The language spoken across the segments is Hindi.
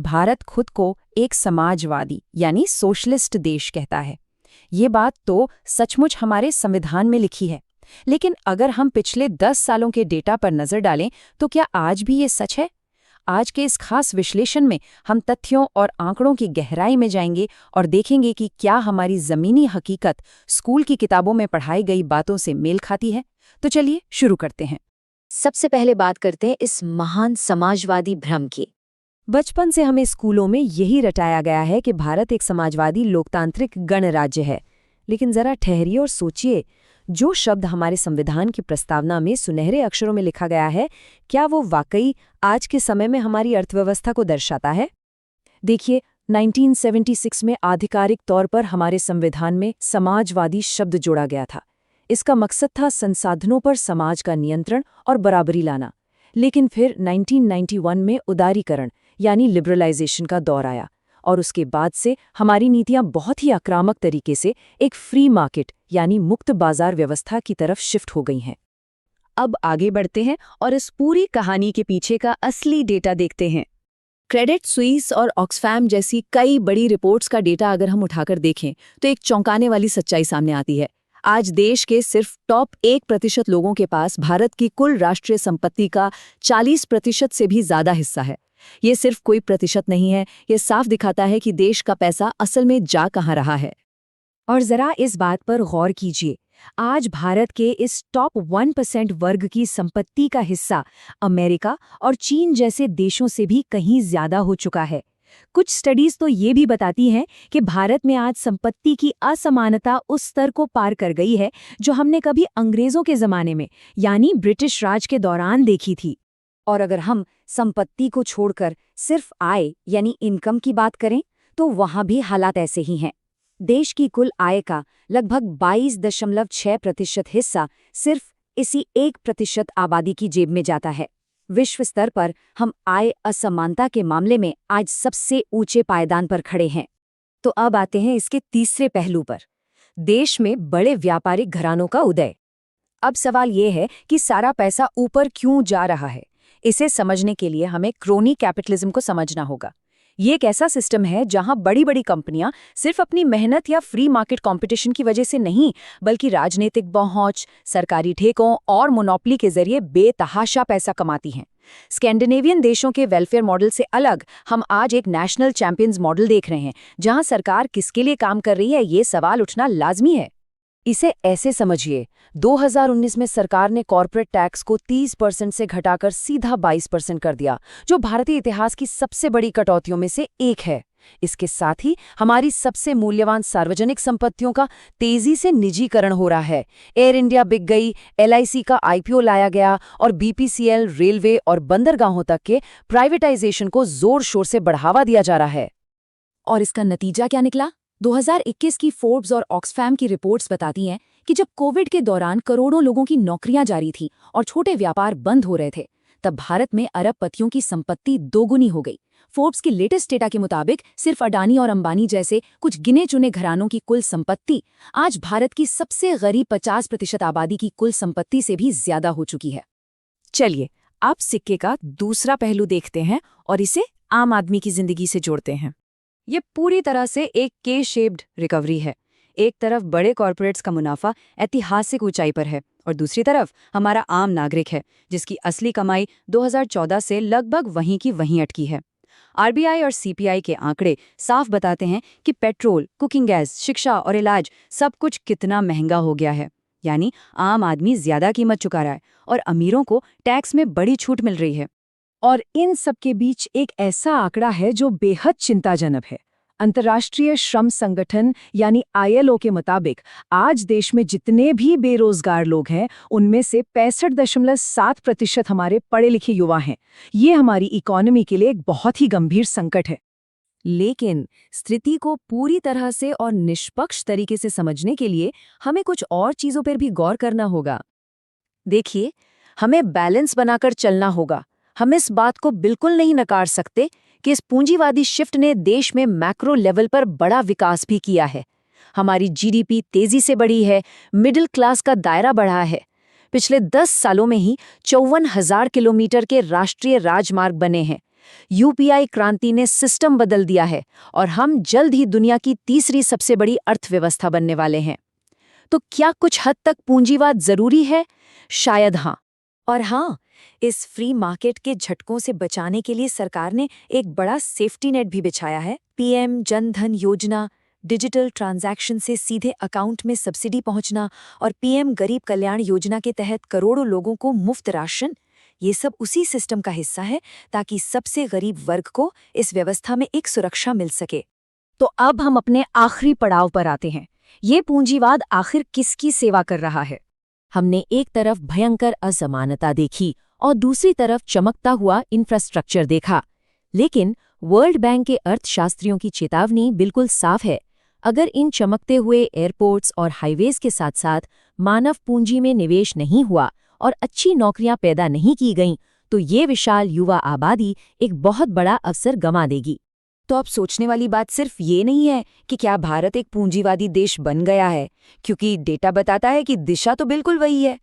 भारत खुद को एक समाजवादी यानी सोशलिस्ट देश कहता है। ये बात तो सचमुच हमारे संविधान में लिखी है, लेकिन अगर हम पिछले 10 सालों के डेटा पर नजर डालें तो क्या आज भी ये सच है? आज के इस खास विश्लेषण में हम तथ्यों और आंकड़ों की गहराई में जाएंगे और देखेंगे कि क्या हमारी जमीनी हकीकत स्कूल की किताबों में पढ़ाई गई बातों से मेल खाती है। तो चलिए शुरू करते हैं। सबसे पहले बात करते हैं इस महान समाजवादी भ्रम की। बचपन से हमें स्कूलों में यही रटाया गया है कि भारत एक समाजवादी लोकतांत्रिक गणराज्य है, लेकिन जरा ठहरिए और सोचिए, जो शब्द हमारे संविधान की प्रस्तावना में सुनहरे अक्षरों में लिखा गया है, क्या वो वाकई आज के समय में हमारी अर्थव्यवस्था को दर्शाता है? देखिए, 1976 में आधिकारिक तौर पर हमारे संविधान में समाजवादी शब्द जोड़ा गया था। इसका मकसद था संसाधनों पर समाज का नियंत्रण और बराबरी लाना। लेकिन फिर 1991 में उदारीकरण यानी लिबरलाइजेशन का दौर आया और उसके बाद से हमारी नीतियां बहुत ही आक्रामक तरीके से एक फ्री मार्केट यानी मुक्त बाजार व्यवस्था की तरफ शिफ्ट हो गई हैं। अब आगे बढ़ते हैं और इस पूरी कहानी के पीछे का असली डेटा देखते हैं। क्रेडिट स्विस और ऑक्सफैम जैसी कई बड़ी रिपोर्ट्स का डेटा अगर हम उठाकर देखें तो एक चौंकाने वाली सच्चाई सामने आती है। आज देश के सिर्फ टॉप 1% लोगों के पास भारत की कुल राष्ट्रीय संपत्ति का 40% से भी ज्यादा हिस्सा है। ये सिर्फ कोई प्रतिशत नहीं है, ये साफ दिखाता है कि देश का पैसा असल में जा कहाँ रहा है। और जरा इस बात पर गौर कीजिए, आज भारत के इस टॉप 1% वर्ग की संपत्ति का हिस्सा अमेरिका और चीन जैसे देशों से भी कहीं ज्यादा हो चुका है। कुछ स्टडीज तो ये भी बताती हैं कि भारत में आज संपत्ति की असमानता उस स्तर को पार कर गई है जो हमने कभी अंग्रेजों के जमाने में यानी ब्रिटिश राज के दौरान देखी थी। और अगर हम संपत्ति को छोड़कर सिर्फ आय यानी इनकम की बात करें तो वहां भी हालात ऐसे ही हैं। देश की कुल आय का लगभग 22.6% हिस्सा सिर्फ इसी 1% आबादी की जेब में जाता है। विश्व स्तर पर हम आय असमानता के मामले में आज सबसे ऊंचे पायदान पर खड़े हैं। तो अब आते हैं इसके तीसरे पहलू पर, देश में बड़े व्यापारिक घरानों का उदय। अब सवाल ये है कि सारा पैसा ऊपर क्यों जा रहा है। इसे समझने के लिए हमें क्रोनी कैपिटलिज्म को समझना होगा। ये एक ऐसा सिस्टम है जहां बड़ी बड़ी कंपनियां सिर्फ अपनी मेहनत या फ्री मार्केट कंपटीशन की वजह से नहीं, बल्कि राजनीतिक पहुंच, सरकारी ठेकों और मोनोपोली के जरिए बेतहाशा पैसा कमाती हैं। स्कैंडिनेवियन देशों के वेलफेयर मॉडल से अलग हम आज एक नेशनल चैंपियंस मॉडल देख रहे हैं, जहां सरकार किसके लिए काम कर रही है ये सवाल उठना लाजमी है। इसे ऐसे समझिए, 2019 में सरकार ने कॉर्पोरेट टैक्स को 30% से घटाकर सीधा 22% कर दिया, जो भारतीय इतिहास की सबसे बड़ी कटौतियों में से एक है। इसके साथ ही हमारी सबसे मूल्यवान सार्वजनिक संपत्तियों का तेजी से निजीकरण हो रहा है। एयर इंडिया बिक गई, LIC का IPO लाया गया और BPCL, रेलवे और बंदरगाहों तक के प्राइवेटाइजेशन को जोर शोर से बढ़ावा दिया जा रहा है। और इसका नतीजा क्या निकला? 2021 की फोर्ब्स और ऑक्सफैम की रिपोर्ट्स बताती हैं कि जब कोविड के दौरान करोड़ों लोगों की नौकरियां जारी थी और छोटे व्यापार बंद हो रहे थे, तब भारत में अरबपतियों की संपत्ति दोगुनी हो गई। फोर्ब्स की लेटेस्ट डेटा के मुताबिक सिर्फ अडानी और अंबानी जैसे कुछ गिने चुने घरानों की कुल संपत्ति आज भारत की सबसे गरीब 50% आबादी की कुल संपत्ति से भी ज्यादा हो चुकी है। चलिए अब सिक्के का दूसरा पहलू देखते हैं और इसे आम आदमी की जिंदगी से जोड़ते हैं। ये पूरी तरह से एक के-शेप्ड रिकवरी है। एक तरफ बड़े कॉरपोरेट्स का मुनाफा ऐतिहासिक ऊंचाई पर है और दूसरी तरफ हमारा आम नागरिक है, जिसकी असली कमाई 2014 से लगभग वहीं की वहीं अटकी है। RBI और CPI के आंकड़े साफ बताते हैं कि पेट्रोल, कुकिंग गैस, शिक्षा और इलाज सब कुछ कितना महंगा हो गया है। यानी आम आदमी ज्यादा कीमत चुका रहा है और अमीरों को टैक्स में बड़ी छूट मिल रही है। और इन सब के बीच एक ऐसा आंकड़ा है जो बेहद चिंताजनक है। अंतर्राष्ट्रीय श्रम संगठन यानी ILO के मुताबिक आज देश में जितने भी बेरोजगार लोग हैं, उनमें से 65.7% हमारे पढ़े लिखे युवा हैं। ये हमारी इकोनॉमी के लिए एक बहुत ही गंभीर संकट है। लेकिन स्थिति को पूरी तरह से और निष्पक्ष तरीके से समझने के लिए हमें कुछ और चीजों पर भी गौर करना होगा। देखिए, हमें बैलेंस बनाकर चलना होगा। हम इस बात को बिल्कुल नहीं नकार सकते कि इस पूंजीवादी शिफ्ट ने देश में मैक्रो लेवल पर बड़ा विकास भी किया है। हमारी GDP तेजी से बढ़ी है, मिडिल क्लास का दायरा बढ़ा है। पिछले 10 सालों में ही 54,000 किलोमीटर के राष्ट्रीय राजमार्ग बने हैं, यूपीआई क्रांति ने सिस्टम बदल दिया है और हम जल्द ही दुनिया की तीसरी सबसे बड़ी अर्थव्यवस्था बनने वाले हैं। तो क्या कुछ हद तक पूंजीवाद जरूरी है? शायद हाँ। और हाँ, इस फ्री मार्केट के झटकों से बचाने के लिए सरकार ने एक बड़ा सेफ्टी नेट भी बिछाया है। पीएम जन धन योजना, डिजिटल ट्रांजैक्शन से सीधे अकाउंट में सब्सिडी पहुंचना और पीएम गरीब कल्याण योजना के तहत करोड़ों लोगों को मुफ्त राशन, ये सब उसी सिस्टम का हिस्सा है ताकि सबसे गरीब वर्ग को इस व्यवस्था में एक सुरक्षा मिल सके। तो अब हम अपने आखिरी पड़ाव पर आते हैं। ये पूंजीवाद आखिर किसकी सेवा कर रहा है? हमने एक तरफ भयंकर असमानता देखी और दूसरी तरफ चमकता हुआ इंफ्रास्ट्रक्चर देखा, लेकिन वर्ल्ड बैंक के अर्थशास्त्रियों की चेतावनी बिल्कुल साफ है। अगर इन चमकते हुए एयरपोर्ट्स और हाईवेज के साथ साथ मानव पूंजी में निवेश नहीं हुआ और अच्छी नौकरियां पैदा नहीं की गईं, तो ये विशाल युवा आबादी एक बहुत बड़ा अवसर गंवा देगी। तो अब सोचने वाली बात सिर्फ ये नहीं है कि क्या भारत एक पूंजीवादी देश बन गया है, क्योंकि डेटा बताता है कि दिशा तो बिल्कुल वही है।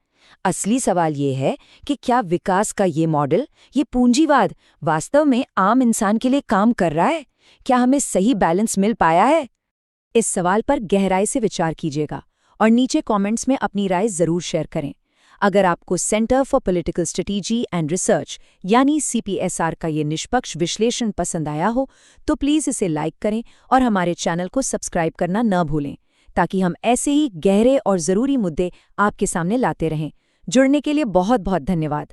असली सवाल ये है कि क्या विकास का ये मॉडल, ये पूंजीवाद वास्तव में आम इंसान के लिए काम कर रहा है? क्या हमें सही बैलेंस मिल पाया है? इस सवाल पर गहराई से विचार कीजिएगा और नीचे कमेंट्स में अपनी राय जरूर शेयर करें। अगर आपको centre for political strategy and research यानी CPSR का ये निष्पक्ष विश्लेषण पसंद आया हो तो प्लीज़ इसे लाइक करें और हमारे चैनल को सब्सक्राइब करना न भूलें, ताकि हम ऐसे ही गहरे और ज़रूरी मुद्दे आपके सामने लाते रहें। जुड़ने के लिए बहुत बहुत धन्यवाद।